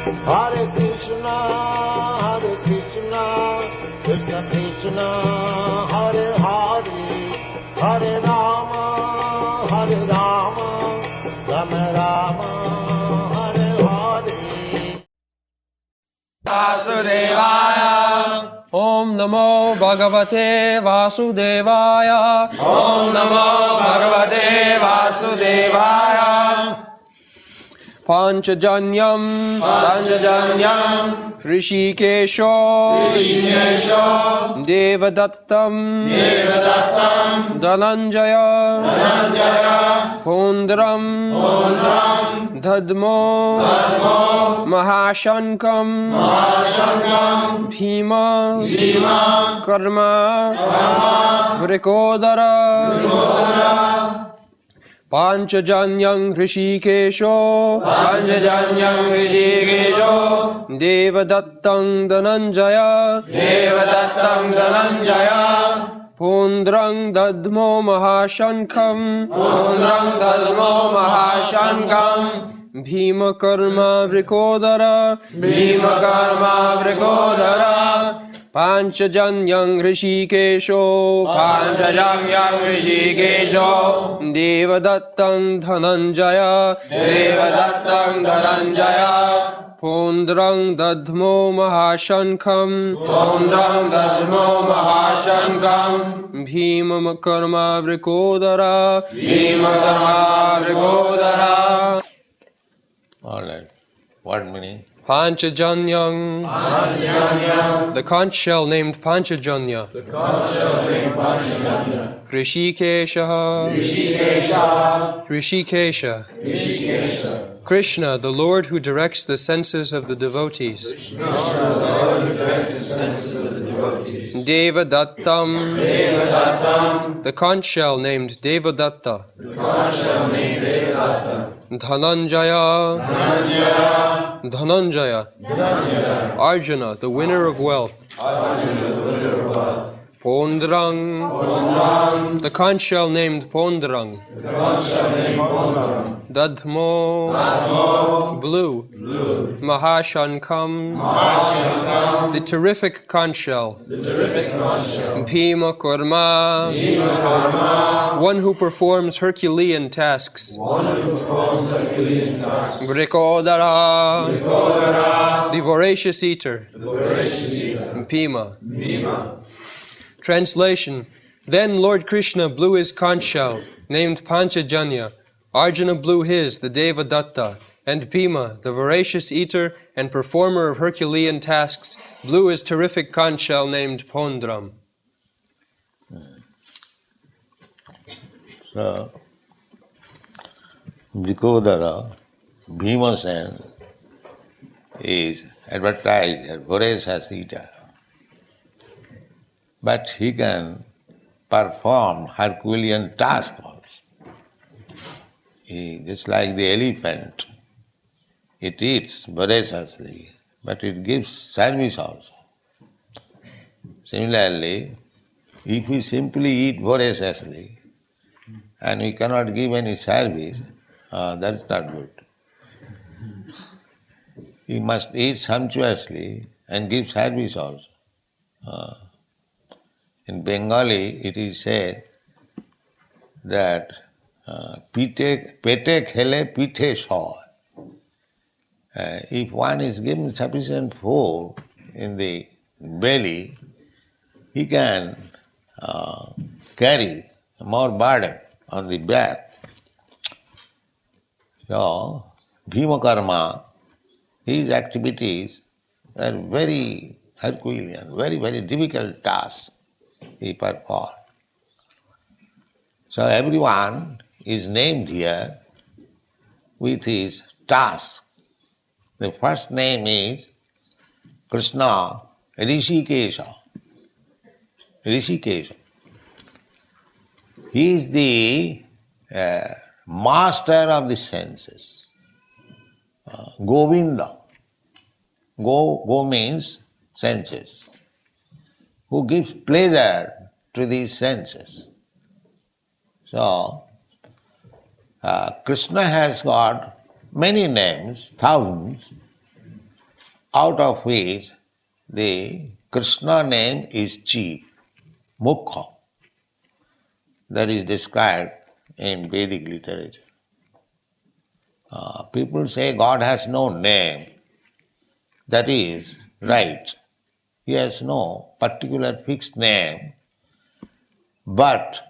Hare Krishna, Krishna Krishna, Hare Hare, Hare Rama, Rama Rama, Hare Hare. Vasudevaya. Om Namo Bhagavate Vasudevaya. Om Namo Bhagavate Vasudevaya. Panchajanyam Hrishikesho Devadattam Dhananjaya Pondram Dadmo Mahashankam Bhima Karma Vrikodara Panchajanyam Hrishikesho Devadattam Dhananjaya Pondrang Dadmo Mahashankam Bhima Karma Vrikodara Panchajanyam Hrishikesho Devadattam Dhananjaya Pondrang Dadmo Mahashankam Bhima Karma Vrikodara All right. What meaning? Panchajanyam, the conch shell named Panchajanya. Hrishikesha, Krishna, the Lord who directs the senses of the devotees. Devadattam, the conch shell named Devadatta. Dhananjaya, Arjuna, the winner of wealth. Pondrang, the conch shell named Pondrang. Dadmo, blue. Mahashankam, the terrific conch shell. Bhima Karma, one who performs Herculean tasks. Vrikodara, the voracious eater. Bhima. Translation: Then Lord Krishna blew his conch shell, named Panchajanya. Arjuna blew his, the Devadatta, and Bhima, the voracious eater and performer of Herculean tasks, blew his terrific conch shell named Pondram. So, Vrikodara, Bhimasen, is advertised as voracious eater. But he can perform Herculean tasks also. Just like the elephant, it eats voraciously, but it gives service also. Similarly, if we simply eat voraciously and we cannot give any service, that is not good. We must eat sumptuously and give service also. In Bengali, it is said that pete khele pithe soy. If one is given sufficient food in the belly, he can carry more burden on the back. So, Bhima Karma, his activities are very Herculean, very, very difficult tasks he performed. So everyone is named here with his task. The first name is Krishna Hrishikesha. Hrishikesha. He is the master of the senses. Govinda. Go means senses. Who gives pleasure to these senses. So, Krishna has got many names, thousands, out of which the Krishna name is chief, Mukha. That is described in Vedic literature. People say God has no name. That is right. He has no particular fixed name, but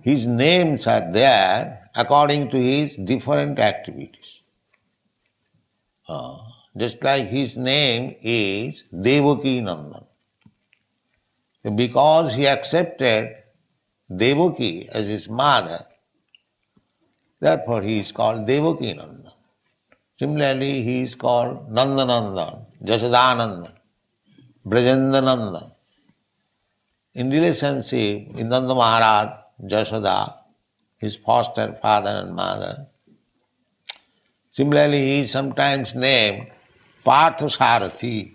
his names are there according to his different activities. Just like his name is Devaki Nandan. Because he accepted Devaki as his mother, therefore he is called Devaki Nandan. Similarly, he is called Nandanandan, Jasodanandan, Brajendanandan. In relationship with Nanda Maharaj, Jasoda, his foster father and mother. Similarly, he is sometimes named Parthasarathi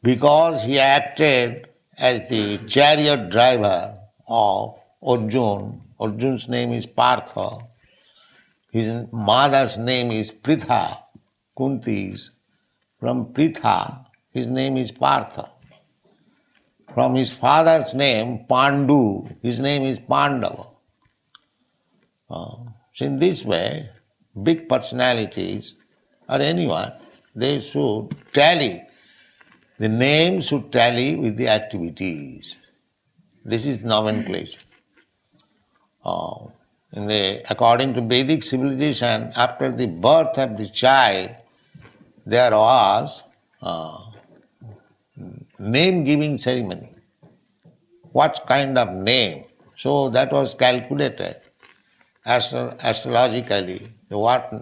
because he acted as the chariot driver of Arjun. Arjun's name is Partha. His mother's name is Pritha, Kunti's. From Pritha, his name is Partha. From his father's name, Pandu, his name is Pandava. So in this way, big personalities or anyone, they should tally. The name should tally with the activities. This is nomenclature. According to Vedic civilization, after the birth of the child, there was name-giving ceremony. What kind of name? So that was calculated astrologically, what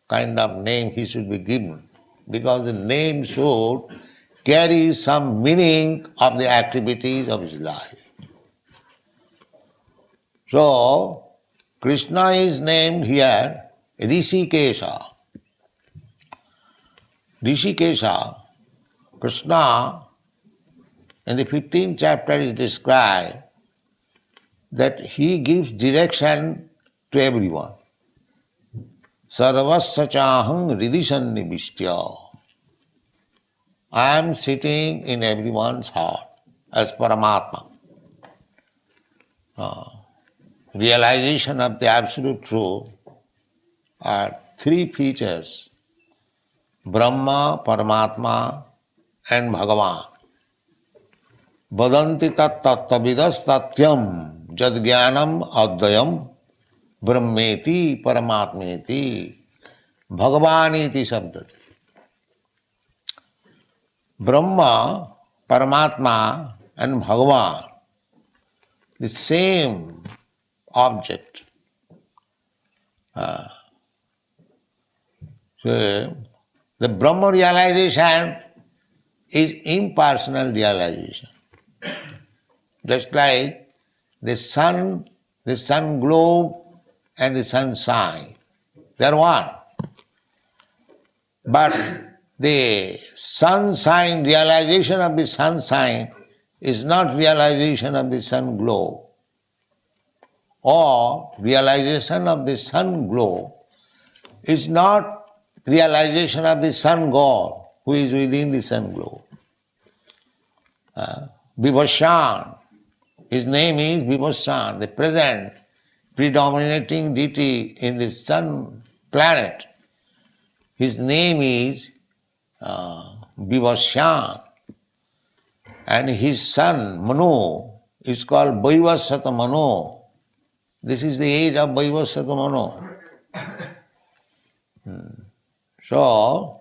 kind of name he should be given. Because the name should carry some meaning of the activities of his life. So, Krishna is named here Rishikesha. Rishikesha, Krishna, in the 15th chapter is described that he gives direction to everyone. Sarvasya chahang ridisannivistya. I am sitting in everyone's heart as Paramatma. Realization of the absolute truth are three features: Brahma, Paramatma, and Bhagavan. Vadanti tat tattvavidas tatyam jad jnanam advayam brahmeti paramatmeti bhagavaniti sabdati. Brahma, Paramatma, and Bhagavan, the same object. So the Brahma realization is impersonal realization. Just like the sun globe and the sunshine, they are one. But the sunshine, realization of the sunshine is not realization of the sun globe. Or realization of the sun globe is not realization of the sun god who is within the sun globe. Vibhashan, his name is Vibhashan, the present predominating deity in the sun planet. His name is Vibhashan, and his son Manu is called Vaivasata Manu. This is the age of Vaivasata Manu. So,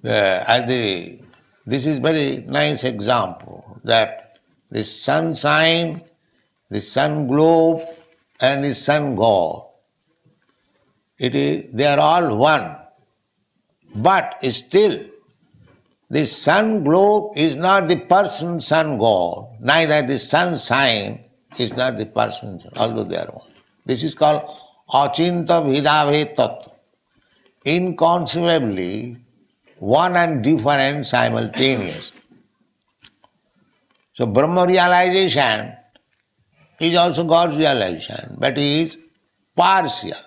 this is very nice example that the sunshine, the sun globe, and the sun god, they are all one. But still, the sun globe is not the person sun god, neither the sunshine is not the person, although they are one. This is called achinta bhedabhed tattva. Inconceivably, one and different simultaneous. So Brahma realization is also God's realization, but it is partial.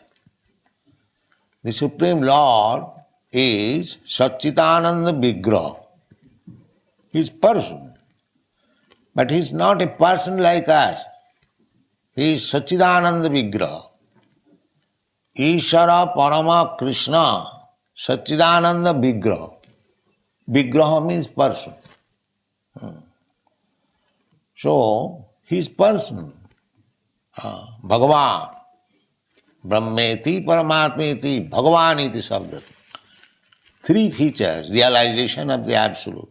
The Supreme Lord is Satchitananda Vigraha. He is person. But he is not a person like us. He is Satchitananda Vigraha. Ishara Parama Krishna Satchidananda Vigraha. Vigraha means person. So, he is person. Bhagavan. Brahmeti Paramatmeti Bhagavan iti sabda. Three features, realization of the Absolute.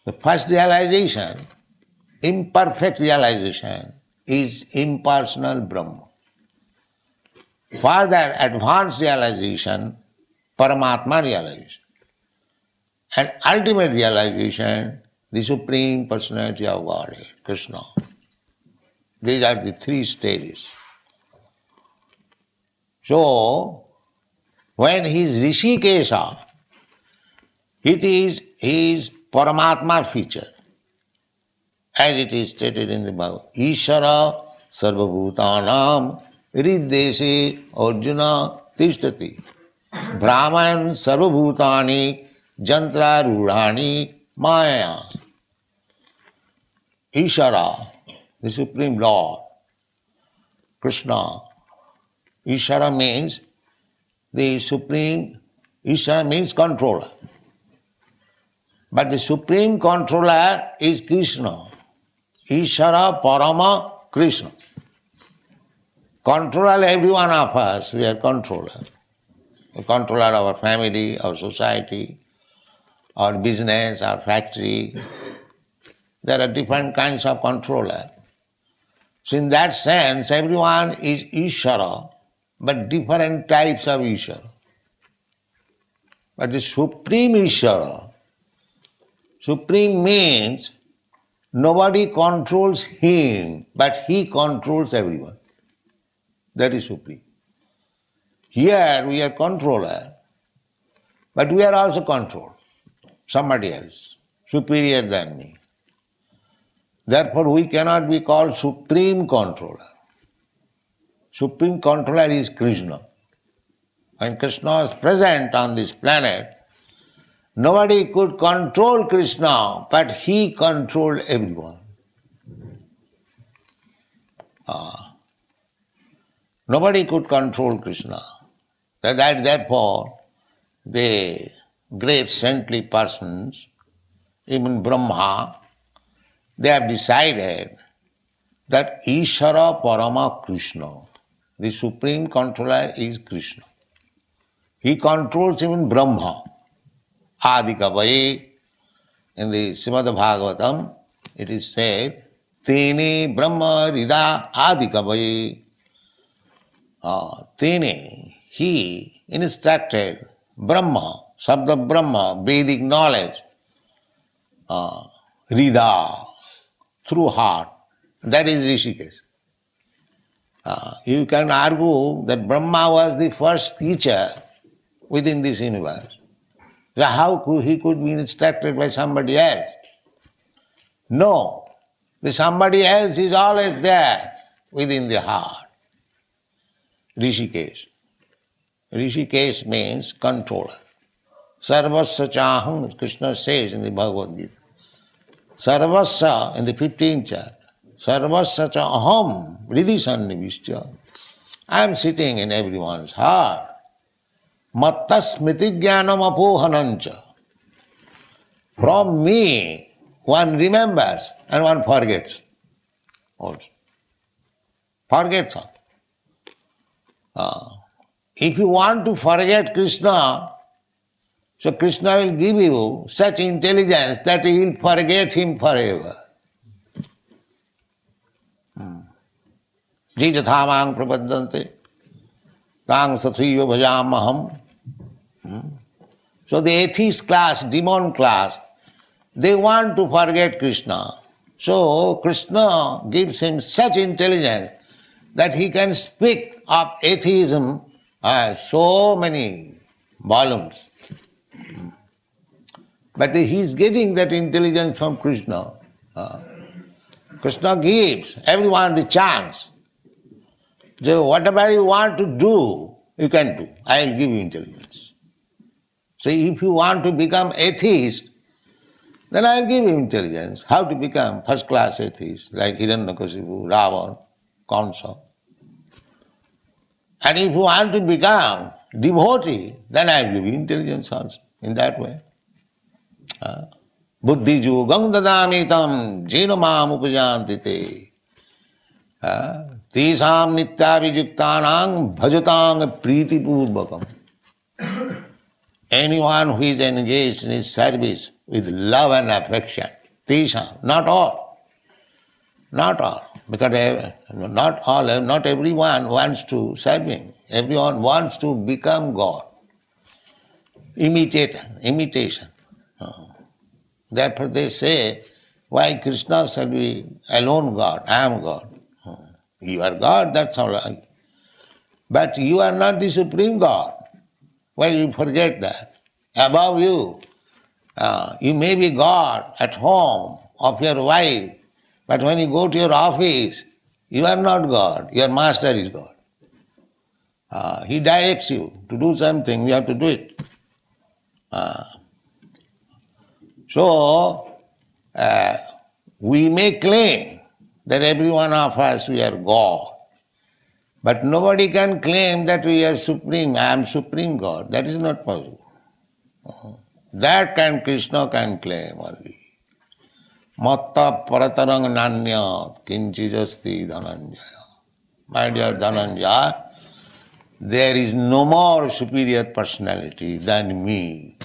The first realization, imperfect realization, is impersonal Brahma. Further advanced realization, Paramatma realization. And ultimate realization, the Supreme Personality of Godhead, Krishna. These are the three stages. So, when he is Rishikesha, it is his Paramatma feature, as it is stated in the Bhagavad. Ishara sarvabhutanam riddeshe arjuna tishtati. Brahman sarvabhutani jantra rudhani maya. Ishara, the Supreme Lord, Krishna. Ishara means the Supreme, Ishara means controller. But the Supreme Controller is Krishna. Ishara Parama Krishna. Controller every one of us, we are controller. We controller our family, our society, our business, our factory. There are different kinds of controller. So in that sense, everyone is Ishara, but different types of Ishara. But the Supreme Ishara, Supreme means nobody controls him, but he controls everyone. That is Supreme. Here we are controller, but we are also controlled. Somebody else, superior than me. Therefore we cannot be called Supreme Controller. Supreme Controller is Krishna. When Krishna is present on this planet, nobody could control Krishna, but he controlled everyone. Nobody could control Krishna. Therefore, the great saintly persons, even Brahma, they have decided that Ishara Parama Krishna, the Supreme Controller is Krishna. He controls even Brahma. Adikavaye, in the Srimad Bhagavatam, it is said, Tene Brahma Rida Adikavaye. Tene, he instructed Brahma, Sabda Brahma, Vedic knowledge, Rida, through heart. That is Rishikesh. You can argue that Brahma was the first teacher within this universe. So how he could be instructed by somebody else? No, the somebody else is always there within the heart. Rishikesh. Rishikesh means controller. Sarvasya chaham, Krishna says in the Bhagavad-gītā. Sarvasya, in the 15th chapter, Sarvasya chaham hridi sannivishya. I am sitting in everyone's heart. Matta smriti jnanam apohanancha. From me, one remembers and one forgets also. Forgets. If you want to forget Krishna, so Krishna will give you such intelligence that you will forget him forever. Jijathamang prapaddante, tang sathriyo bhajamaham. So the atheist class, demon class, they want to forget Krishna. So Krishna gives him such intelligence that he can speak of atheism so many volumes. But he is getting that intelligence from Krishna. Krishna gives everyone the chance. So whatever you want to do, you can do. I will give you intelligence. So if you want to become atheist, then I'll give you intelligence, how to become first-class atheist, like Hiranyakashipu, Ravan, Kamsa. And if you want to become devotee, then I'll give you intelligence also, in that way. Buddhi yogam dadamitam jena mam upajanti te. Tesam nityavijuktanang bhajatang priti purvakam. Anyone who is engaged in his service with love and affection, tesam, not all, because not everyone wants to serve him. Everyone wants to become God. Imitation. Therefore they say, why Krishna shall be alone God? I am God. You are God, that's all right. But you are not the supreme God. Why you forget that? Above you, you may be God at home of your wife, but when you go to your office, you are not God. Your master is God. He directs you to do something, you have to do it. So, we may claim that every one of us, we are God. But nobody can claim that we are supreme, I am supreme God. That is not possible. That Krishna can claim only. Matta paratarang nanya kinchijasti dhananjaya. My dear Dhananjaya, there is no more superior personality than me.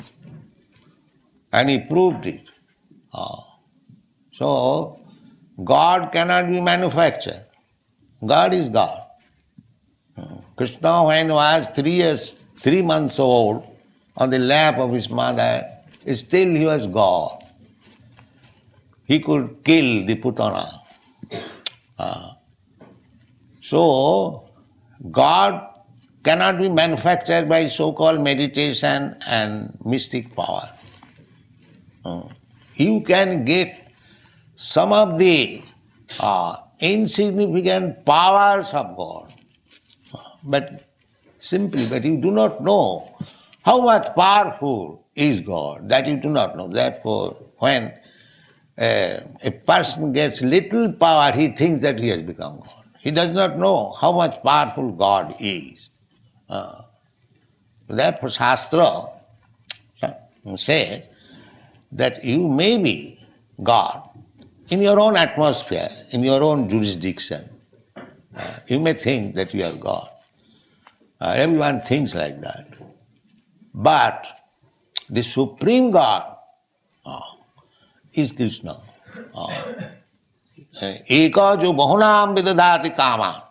And he proved it. So, God cannot be manufactured. God is God. Krishna, when he was 3 months old, on the lap of his mother, still he was God. He could kill the Putana. So, God cannot be manufactured by so-called meditation and mystic power. You can get some of the insignificant powers of God, but you do not know how much powerful is God, that you do not know. Therefore, when a person gets little power, he thinks that he has become God. He does not know how much powerful God is. Therefore, Shastra says that you may be God in your own atmosphere, in your own jurisdiction. You may think that you are God. Everyone thinks like that. But the Supreme God is Krishna. Eka jo bahunam vidadati kama.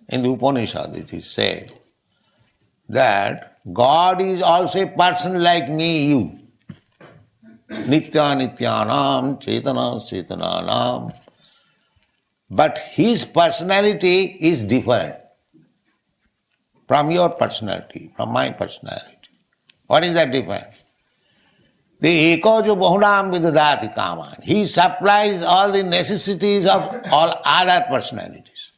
In the Upanishad it is said that God is also a person like me, you. Nitya nityanam, chetana chetananam. But his personality is different from your personality, from my personality. What is that difference? The eko jo bahunam vidadati kaman. He supplies all the necessities of all other personalities.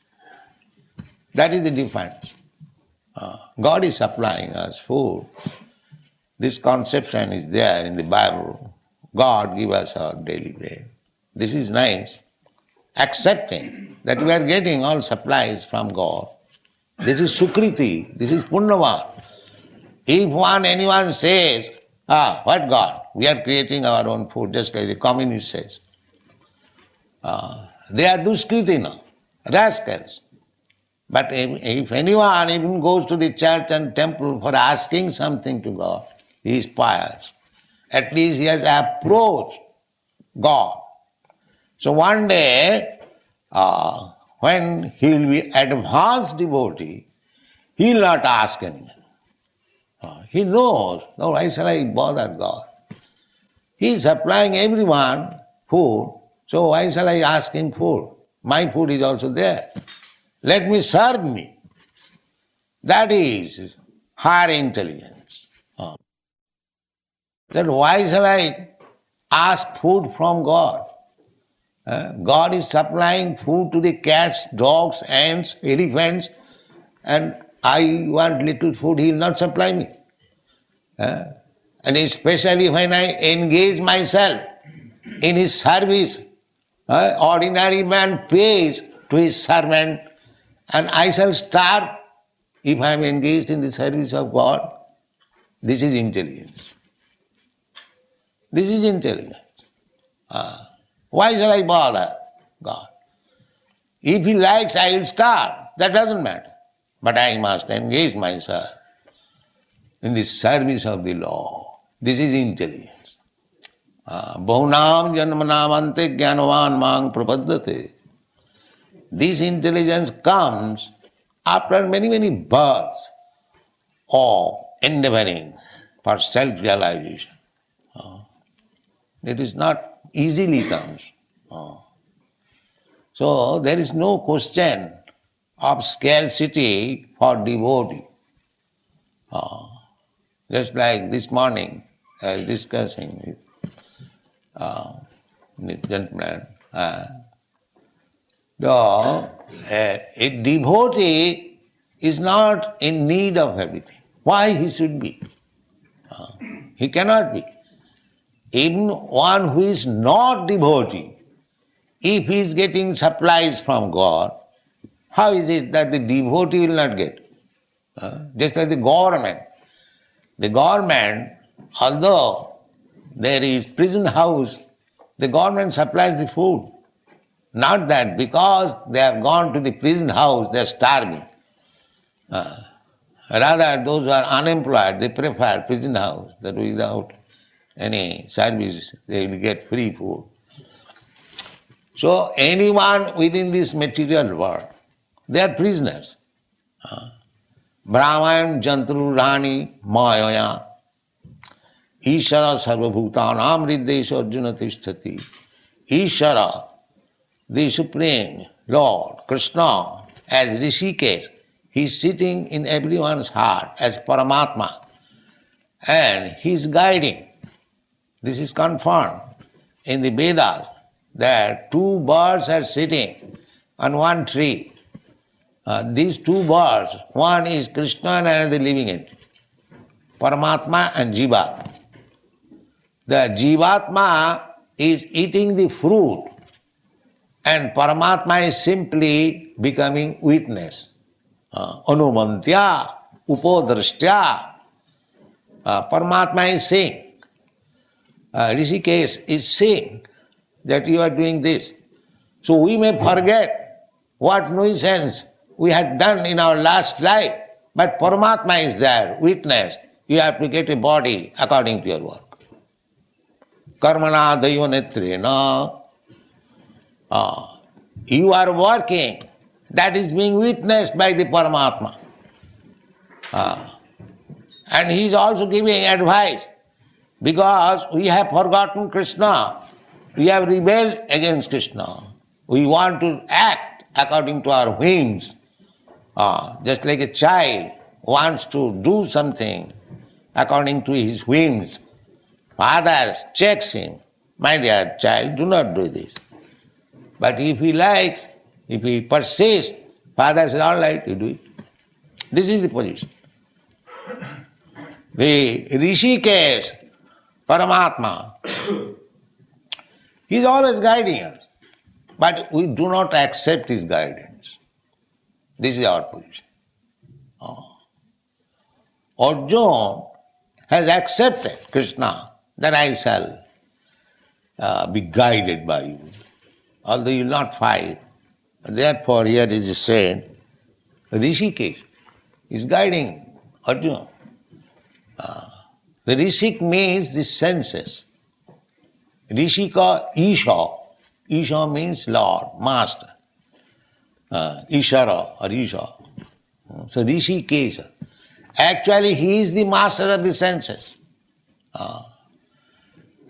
That is the difference. God is supplying us food. This conception is there in the Bible. God give us our daily bread. This is nice. Accepting that we are getting all supplies from God. This is Sukriti, this is Punnavan. If anyone says, what God? We are creating our own food, just like the communist says. They are Duskritina, rascals. But if anyone even goes to the church and temple for asking something to God, he is pious. At least he has approached God. So one day, when he will be advanced devotee, he will not ask anyone. He knows, no, why shall I bother God? He is supplying everyone food, so why shall I ask him food? My food is also there. Let me serve me. That is higher intelligence. Then why shall I ask food from God? God is supplying food to the cats, dogs, ants, elephants, and I want little food, he will not supply me. And especially when I engage myself in his service, ordinary man pays to his servant, and I shall starve if I am engaged in the service of God. This is intelligence. This is intelligence. Why shall I bother God? If he likes, I will starve. That doesn't matter. But I must engage myself in the service of the law. This is intelligence. Bahunam janmanamante jnanavan mang prapaddate. This intelligence comes after many, many births of endeavoring for self-realization. It is not easily comes. So there is no question of scarcity for devotee. Just like this morning, I was discussing with gentleman. A devotee is not in need of everything. Why he should be? He cannot be. Even one who is not devotee, if he is getting supplies from God, how is it that the devotee will not get? Just like the government. The government, although there is prison house, the government supplies the food. Not that because they have gone to the prison house, they are starving. Rather, those who are unemployed, they prefer prison house, that without any service, they will get free food. So anyone within this material world, they are prisoners. Brahman jantru rani mayaya Ishara sarvabhutanam riddesha arjuna tishtati. Ishara, the Supreme Lord, Krishna, as Rishikesh, he is sitting in everyone's heart as Paramatma, and he is guiding. This is confirmed in the Vedas that two birds are sitting on one tree. These two birds, one is Krishna and another living entity, Paramatma and Jivatma. The Jivatma is eating the fruit and Paramatma is simply becoming witness. Anumantya, upodrashtya. Paramatma is saying, Rishikesh is saying that you are doing this. So we may forget what nuisance we had done in our last life, but Paramatma is there, witness. You have to get a body according to your work. Karmana daiva netrena. You are working. That is being witnessed by the Paramatma. And he is also giving advice. Because we have forgotten Krishna. We have rebelled against Krishna. We want to act according to our whims. Just like a child wants to do something according to his whims. Father checks him, my dear child, do not do this. But if he likes, if he persists, father says, all right, you do it. This is the position. The Rishikesh, Paramatma, he is always guiding us. But we do not accept his guidance. This is our position. Arjuna has accepted Krishna, that I shall be guided by you, although you will not fight. Therefore, here it is said, Rishikesh is guiding Arjuna. The Rishik means the senses. Rishika, Isha. Isha means Lord, Master. Ishara or Isha. So Rishikesha. Actually, he is the master of the senses.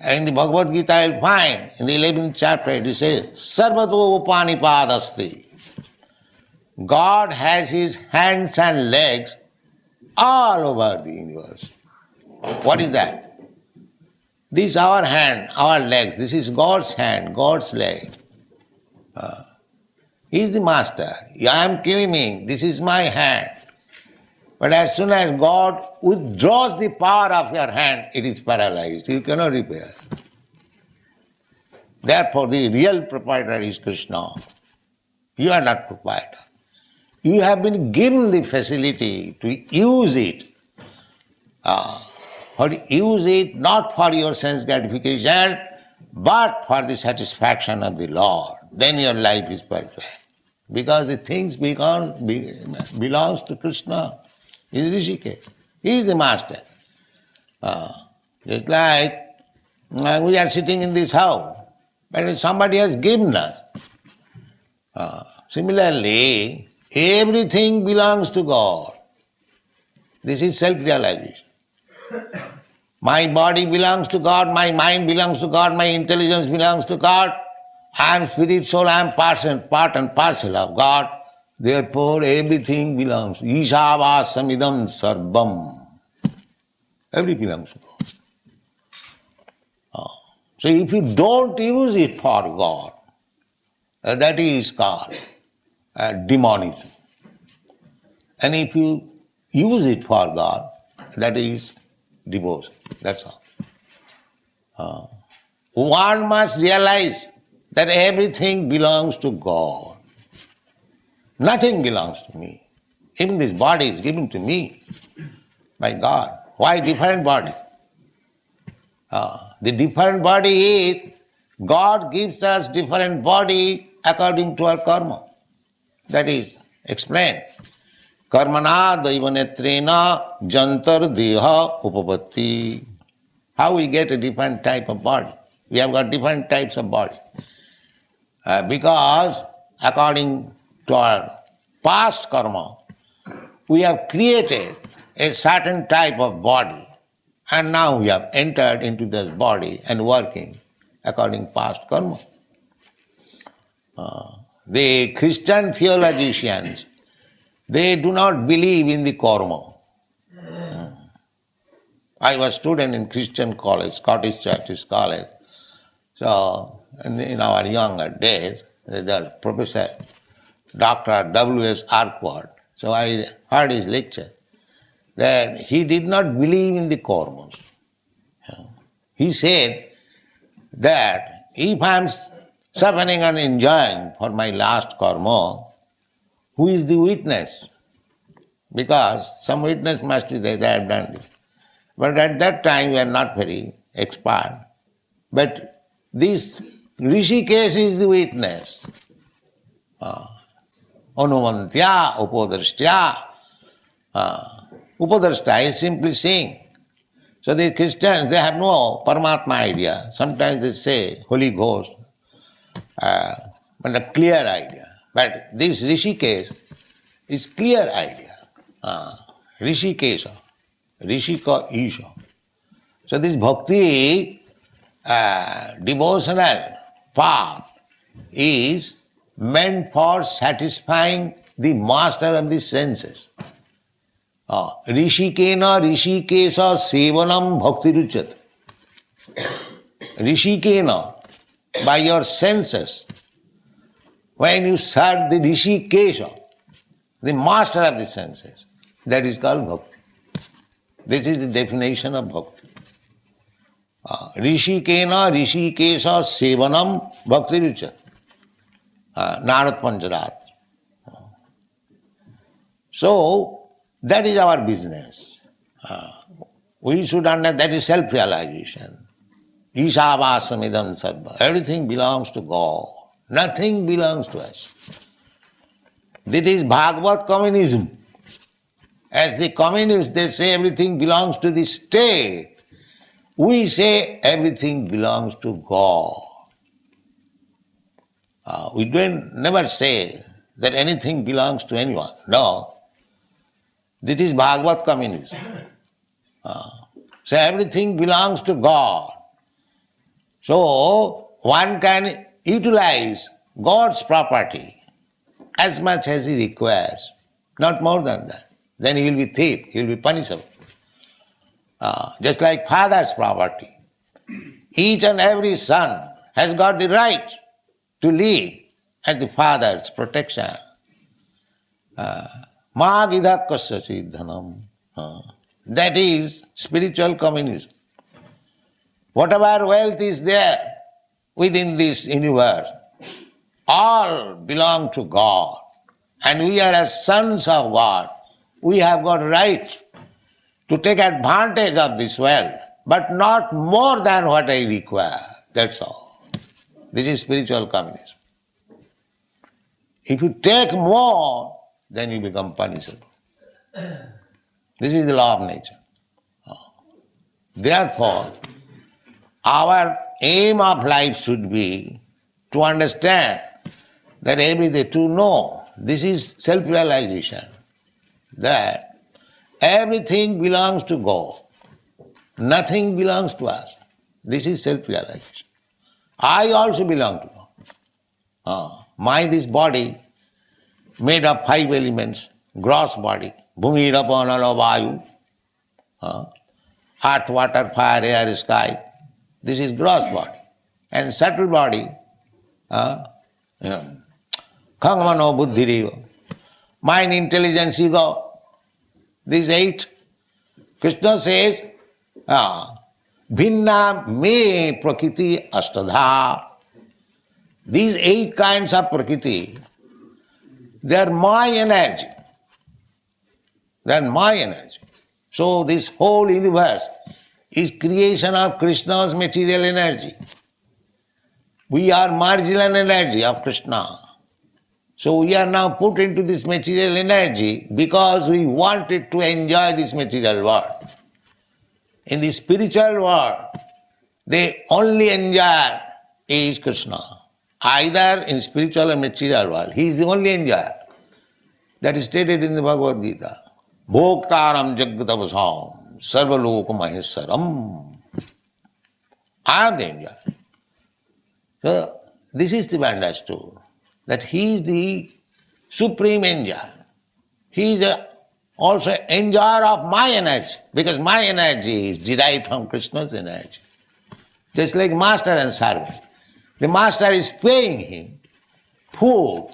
And in the Bhagavad-gītā you'll find, in the 11th chapter, it says, Sarvato upanipadasti. God has his hands and legs all over the universe. What is that? This is our hand, our legs. This is God's hand, God's leg. He is the master. I am claiming, this is my hand. But as soon as God withdraws the power of your hand, it is paralyzed. You cannot repair. Therefore, the real proprietor is Krishna. You are not proprietor. You have been given the facility to use it. Use it not for your sense gratification, but for the satisfaction of the Lord. Then your life is perfect. Because the things belongs to Krishna. He is Rishikesh. He is the master. Just like we are sitting in this house, but somebody has given us. Similarly, everything belongs to God. This is self-realization. My body belongs to God, my mind belongs to God, my intelligence belongs to God. I am spirit, soul, I am part and parcel of God. Therefore, everything belongs. Ishavāsamidam sarvam. Everything belongs to God. So if you don't use it for God, that is called demonism. And if you use it for God, that is devotion. That's all. One must realize that everything belongs to God. Nothing belongs to me. Even this body is given to me by God. Why different body? The different body is God gives us different body according to our karma. That is explained. Karmana daivanetrena jantar deha upapatti. How we get a different type of body? We have got different types of body. Because according to our past karma, we have created a certain type of body, and now we have entered into this body and working according to past karma. The Christian theologians, they do not believe in the karma. I was a student in Christian college, Scottish Church College. So in our younger days, the professor, Dr. W.S. Arkwood, so I heard his lecture, that he did not believe in the karmas. He said that if I am suffering and enjoying for my last karma, who is the witness? Because some witness must be there, they have done this. But at that time we are not very expert. But this Rishikesh is the witness. Anumantya, upadrashtya. Upadrashta is simply seeing. So the Christians, they have no Paramatma idea. Sometimes they say Holy Ghost, but a clear idea. But this Rishikesh is clear idea. Rishikesha, Rishika Isha. So this bhakti, devotional path is meant for satisfying the master of the senses. Rishikena Rishikesha Sevanam Bhakti Ruchat. Rishikena, by your senses, when you serve the Rishikesha, the master of the senses, that is called bhakti. This is the definition of bhakti. Rishikena Rishikesha Sevanam Bhakti Ruchat. Narad Pancharat. So, that is our business. We should understand that is self-realization. Ishavāsamidam sarva. Everything belongs to God. Nothing belongs to us. This is Bhagavad communism. As the communists, they say everything belongs to the state. We say everything belongs to God. We never say that anything belongs to anyone. No. This is Bhagavad communism. So everything belongs to God. So one can utilize God's property as much as he requires, not more than that. Then he will be thief, he will be punishable. Just like father's property. Each and every son has got the right to live at the father's protection. Magidakasya siddhanam. That is spiritual communism. Whatever wealth is there within this universe, all belong to God. And we are as sons of God. We have got right to take advantage of this wealth, but not more than what I require. That's all. This is spiritual communism. If you take more, then you become punishable. This is the law of nature. Therefore, our aim of life should be to understand that everything, to know, this is self-realization, that everything belongs to God, nothing belongs to us. This is self-realization. I also belong to God. This body, made of 5 elements, gross body, bhumi, rapa, nala, vayu, earth, water, fire, air, sky. This is gross body. And subtle body, khamano buddhiriva, mind, intelligence, ego, these 8. Krishna says, bhinna me prakriti ashtadha. These 8 kinds of prakriti, they are my energy. They are my energy. So this whole universe is creation of Krishna's material energy. We are marginal energy of Krishna. So we are now put into this material energy because we wanted to enjoy this material world. In the spiritual world, the only enjoyer is Krishna. Either in spiritual or material world, he is the only enjoyer. That is stated in the Bhagavad-gītā. Bhoktaram jagatavasam sarvaloka maheswaram. I am the enjoyer. So this is to be understood, that he is the supreme enjoyer. He is also enjoyer of my energy, because my energy is derived from Krishna's energy. Just like master and servant. The master is paying him food,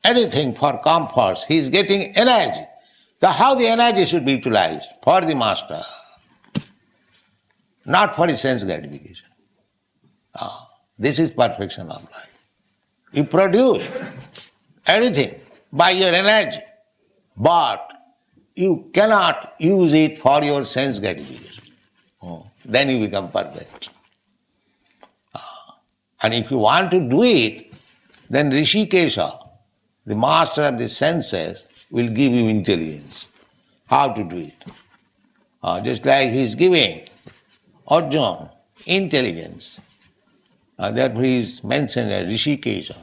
anything for comforts. He is getting energy. How the energy should be utilized? For the master, not for his sense gratification. This is perfection of life. You produce anything by your energy, but you cannot use it for your sense gratification. Then you become perfect. And if you want to do it, then Rishikesha, the master of the senses, will give you intelligence. How to do it. Just like he is giving Arjuna intelligence. Therefore he is mentioned as Rishikesha.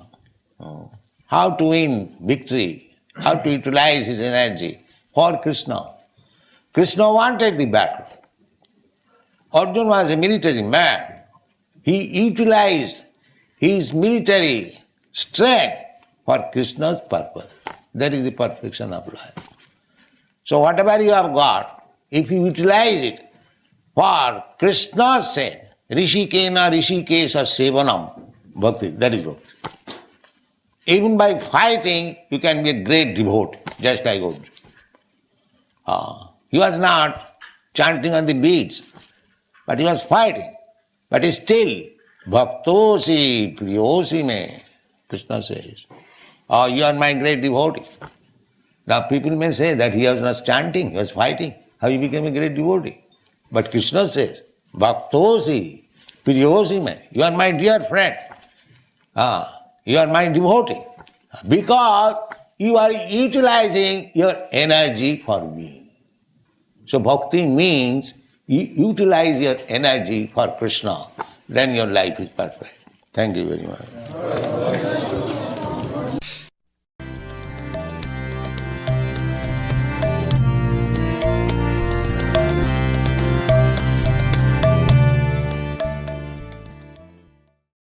How to win victory, how to utilize his energy for Krishna. Krishna wanted the battle. Arjuna was a military man. He utilized his military strength for Krishna's purpose. That is the perfection of life. So whatever you have got, if you utilize it for Krishna's sake, Rishikena Rishikesha Sevanam, bhakti, that is bhakti. Even by fighting, you can be a great devotee, just like Arjuna. He was not chanting on the beads, but he was fighting. But still, bhaktosi priyosi me, Krishna says. You are my great devotee. Now people may say that he was not chanting, he was fighting. How he became a great devotee? But Krishna says, bhaktosi priyosi me, you are my dear friend. You are my devotee. Because you are utilizing your energy for me. So bhakti means you utilize your energy for Krishna, then your life is perfect. Thank you very much.